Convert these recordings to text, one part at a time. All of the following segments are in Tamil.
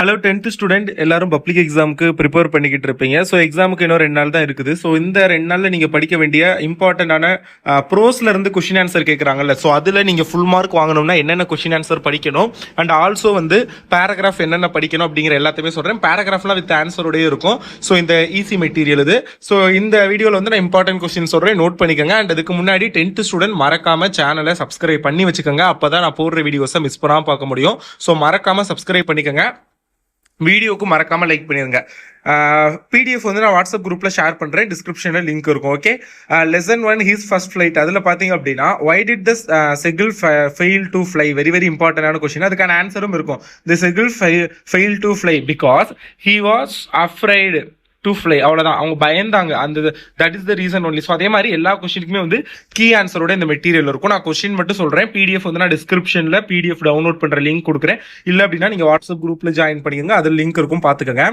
ஹலோ 10th ஸ்டூடெண்ட் எல்லாரும் பப்ளிக் எக்ஸாமுக்கு ப்ரிப்பேர் பண்ணிக்கிட்டு இருப்பீங்க. ஸோ எக்ஸாமுக்கு இன்னும் 2 நாள் தான் இருக்குது. ஸோ இந்த 2 நாளில் நீங்கள் படிக்க வேண்டிய இம்பார்ட்டண்டான ப்ரோஸ்ல இருந்து கொஷின் ஆன்சர் கேட்குறாங்கல்ல, ஸோ அதில் நீங்கள் ஃபுல் மார்க் வாங்கணும்னா என்னென்ன கொஷின் ஆன்சர் படிக்கணும் அண்ட் ஆல்சோ வந்து பேராகிராஃப் என்னென்ன படிக்கணும் அப்படிங்கிற எல்லாத்தையுமே சொல்கிறேன். பேராகிராஃப்லாம் வித் ஆன்சரோடய இருக்கும். ஸோ இந்த ஈஸி மெட்டீரியல் இது. ஸோ இந்த வீடியோவில் வந்து நான் இம்பார்ட்டன்ட் கொஸ்டின் சொல்கிறேன், நோட் பண்ணிக்கோங்க. அண்ட் அதுக்கு முன்னாடி 10th ஸ்டூடெண்ட் மறக்காமல் சேனலை சப்ஸ்கிரைப் பண்ணி வச்சுக்கோங்க. அப்போ தான் நான் போடுற வீடியோஸை மிஸ் பண்ணாமல் பார்க்க முடியும். ஸோ மறக்காமல் சப்ஸ்கிரைப் பண்ணிக்கோங்க. வீடியோக்கு மறக்காமல் லைக் பண்ணிடுங்க. பிடிஎஃப் வந்து நான் வாட்ஸ்அப் குரூப்பில் ஷேர் பண்ணுறேன், டிஸ்கிரிப்ஷனில் லிங்க் இருக்கும். Okay, lesson 1 his first flight. அதில் பார்த்தீங்க அப்படின்னா why did the seagull fail to fly, very very இம்பார்ட்டன்டான கொஸ்டின். அதுக்கான ஆன்சரும் இருக்கும். The seagull fail to fly because he was afraid to fly. அவ்வளோதான், அவங்க பயந்தாங்க. அந்த that is the reason only. So அதே மாதிரி எல்லா கொஸ்டினுக்குமே வந்து கீ ஆன்சரோட இந்த மெட்டீரியல் இருக்கும். நான் கொஸ்டின் மட்டும் சொல்கிறேன். பிடிஎஃப் வந்து நான் டிஸ்கிரிப்ஷனில் பிடிஎஃப் டவுன்லோட் பண்ணுற லிங்க் கொடுக்குறேன். இல்லை அப்படின்னா நீங்கள் வாட்ஸ்அப் குரூப்பில் ஜாயின் பண்ணிக்கோங்க, அதில் லிங்க் இருக்கும், பார்த்துக்கோங்க.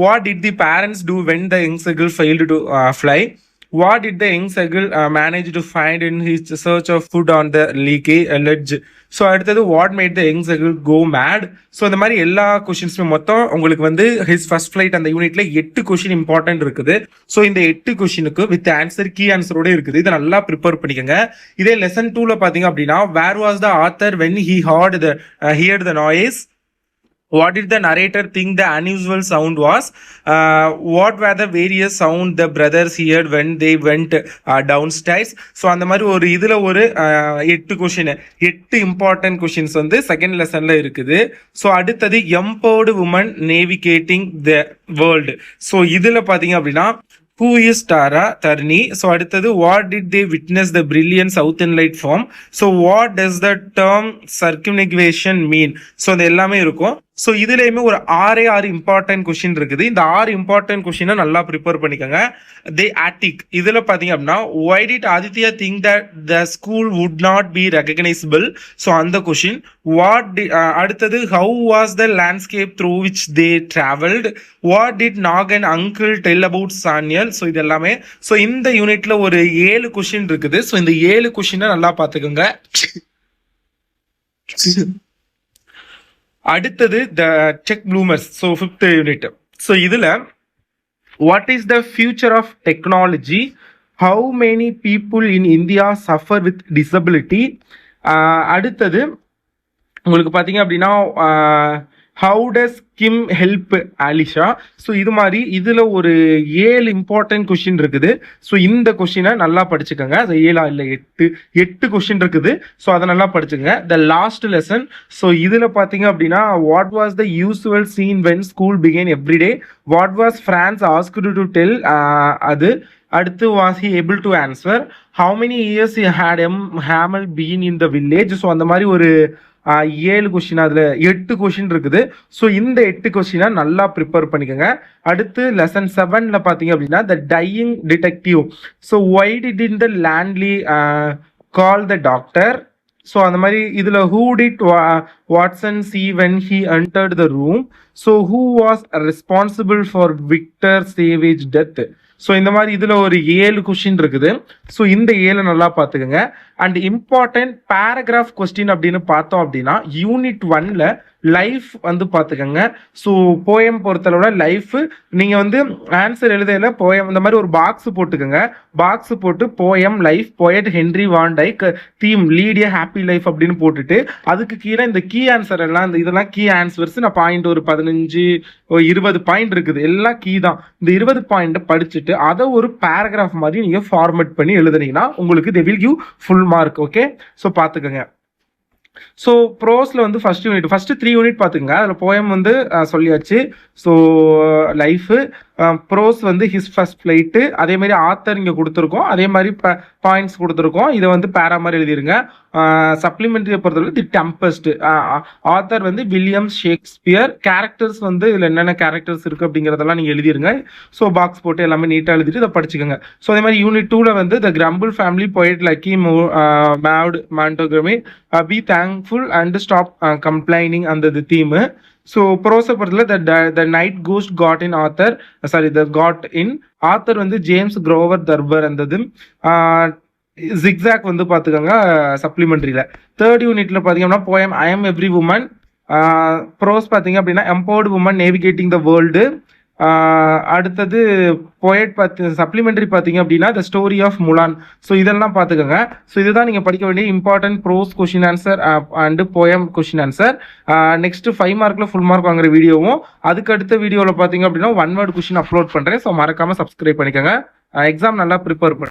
What did the parents do when the young seagull failed to fly? What did the young seagull manage to find in his search of food on the leaky ledge? So அடுத்தது what made the young seagull go mad? So இந்த மாதிரி எல்லா கொஷின்ஸுமே மொத்தம் உங்களுக்கு வந்து ஹிஸ் ஃபர்ஸ்ட் ஃப்ளைட் அந்த யூனிட்ல 8 கொஷின் இம்பார்ட்டன்ட் இருக்குது. ஸோ இந்த 8 கொஷினுக்கு வித் ஆன்சர் கீ ஆன்சரோட இருக்குது. இதை நல்லா ப்ரிப்பேர் பண்ணிக்கோங்க. இதே லெசன் 2ல பார்த்தீங்க அப்படின்னா where was the author when he heard the noise? What did the narrator think the unusual sound was? What were the various sound the brothers heard when they went downstairs? So அந்த மாதிரி ஒரு இதில் ஒரு 8 கொஷின், 8 இம்பார்ட்டன்ட் கொஷின்ஸ் வந்து செகண்ட் லெசனில் இருக்குது. ஸோ அடுத்தது empowered women navigating the world. So இதில் பார்த்தீங்க அப்படின்னா who is Tara Tarni? So அடுத்தது what did they witness the brilliant southern light form? So what does the term circumnavigation mean? So அது எல்லாமே இருக்கும். ஸோ இதுலேயுமே ஒரு 6 இம்பார்ட்டன்ட் கொஷின் இருக்குது. இந்த 6 இம்பார்ட்டன்ட் கொஷினை நல்லா ப்ரிப்பேர் பண்ணிக்கோங்க. தே ஆட்டிக் இதில் பார்த்தீங்க அப்படின்னா why did Aditya think that the school would not be recognisable? So அந்த கொஷின். அடுத்தது how was the landscape through which they travelled? What did Nagan uncle tell about Saniel? So இது எல்லாமே. ஸோ இந்த யூனிட்ல ஒரு 7 கொஷின் இருக்குது. ஸோ இந்த 7 கொஷினை நல்லா பார்த்துக்கோங்க. அடுத்தது த செக் bloomers. So 5th unit. So இதில் what is the future of technology? How many people in India suffer with disability? அடுத்தது உங்களுக்கு பார்த்தீங்க அப்படின்னா how does Kim help Alisha? So இது மாதிரி இதில் ஒரு 7 இம்பார்ட்டன்ட் கொஷின் இருக்குது. ஸோ இந்த கொஷினை நல்லா படிச்சுக்கோங்க. அது 7 இல்லை 8 கொஷின் இருக்குது. ஸோ அதை நல்லா படிச்சுக்கோங்க. The last lesson. ஸோ இதில் பார்த்தீங்க அப்படின்னா what was the usual scene when school began every day? What was Franz asked to tell? அது அடுத்து was he able to answer? How many years had Hamel been in the village? So அந்த மாதிரி ஒரு 7 கொஸ்டின், அதில் 8 கொஸ்டின் இருக்குது. ஸோ இந்த 8 கொஸ்டினை நல்லா ப்ரிப்பேர் பண்ணிக்கோங்க. அடுத்து லெசன் 7ல பார்த்தீங்க அப்படின்னா the dying detective. So why did in the landlady call the doctor? So அந்த மாதிரி இதில் who did Watson see when he entered the room? So who was responsible for Victor Savage death? So இந்த மாதிரி இதில் ஒரு 7 கொஸ்டின் இருக்குது. ஸோ இந்த 7 நல்லா பார்த்துக்கோங்க. அண்ட் இம்பார்ட்டன்ட் பேராகிராஃப் கொஸ்டின் அப்படின்னு பார்த்தோம் அப்படின்னா யூனிட் 1ல லைஃப் வந்து பார்த்துக்கோங்க. ஸோ போயம் பொறுத்தளவோட லைஃப் நீங்கள் வந்து ஆன்சர் எழுதையில போயம் இந்த மாதிரி ஒரு பாக்ஸ் போட்டுக்கோங்க. பாக்ஸ் போட்டு poem life poet Henry Van Dyke theme lead a happy life அப்படின்னு போட்டுட்டு அதுக்கு கீழே இந்த கீ ஆன்சர் எல்லாம் இதெல்லாம் கீ ஆன்சர்ஸ். நான் பாயிண்ட் ஒரு 15 20 பாயிண்ட் இருக்குது, எல்லாம் கீ தான். இந்த 20 பாயிண்ட் படிச்சுட்டு அதை ஒரு பேராகிராஃப் மாதிரி நீங்கள் ஃபார்மேட் பண்ணி எழுதுனீங்கன்னா உங்களுக்கு they will give full mark. Okay, so பார்த்துக்கோங்க. ஸோ ப்ரோஸில் வந்து ஃபர்ஸ்ட் 3 யூனிட் பார்த்துக்கங்க. அதில் போயம் வந்து சொல்லியாச்சு. ஸோ லைஃபு, ப்ரோஸ் வந்து ஹிஸ் ஃபர்ஸ்ட் ஃப்ளைட்டு, அதே மாதிரி ஆத்தர் இங்கே கொடுத்துருக்கோம், அதே மாதிரி பாயிண்ட்ஸ் கொடுத்துருக்கோம். இதை வந்து பேரா மாதிரி எழுதிருங்க. சப்ளிமெண்ட்ரியை பொறுத்தவரை தி டெம்பஸ்ட், ஆத்தர் வந்து வில்லியம் ஷேக்ஸ்பியர். கேரக்டர்ஸ் வந்து இதில் என்னென்ன கேரக்டர்ஸ் இருக்குது அப்படிங்கிறதெல்லாம் நீங்கள் எழுதிருங்க. ஸோ பாக்ஸ் போட்டு எல்லாமே நீட்டாக எழுதிட்டு இதை படிச்சுக்கோங்க. ஸோ அதே மாதிரி யூனிட் 2ல வந்து the grumble family poet Lucy Maud Montgomery be thankful and stop complaining அந்த தீமு. ஸோ ப்ரோஸை பொறுத்தவரை the night ghost got in author the got in author வந்து ஜேம்ஸ் குரோவர் தர்பர். அந்த ஜிக்ஸாக் வந்து பார்த்துக்கோங்க சப்ளிமெண்ட்ரியில். 3rd யூனிட்ல பார்த்தீங்கன்னா poem I am every woman prose பார்த்தீங்க அப்படின்னா empowered women navigating the world. அடுத்தது போயட் சப்ளிமெண்டரி பார்த்தீங்க அப்படின்னா the story of Mulan. So இதெல்லாம் பார்த்துக்கோங்க. ஸோ இதுதான் நீங்கள் படிக்க வேண்டிய important prose question answer and poem question answer. Next 5 மார்க்கில் ஃபுல் மார்க் வாங்குற வீடியோவும் அதுக்கு அடுத்த வீடியோவில் பார்த்தீங்க அப்படின்னா 1 வேர்டு கொஷின் அப்லோட் பண்ணுறேன். ஸோ மறக்காமல் சப்ஸ்கிரைப் பண்ணிக்கோங்க. எக்ஸாம் நல்லா ப்ரிப்பேர் பண்ணு.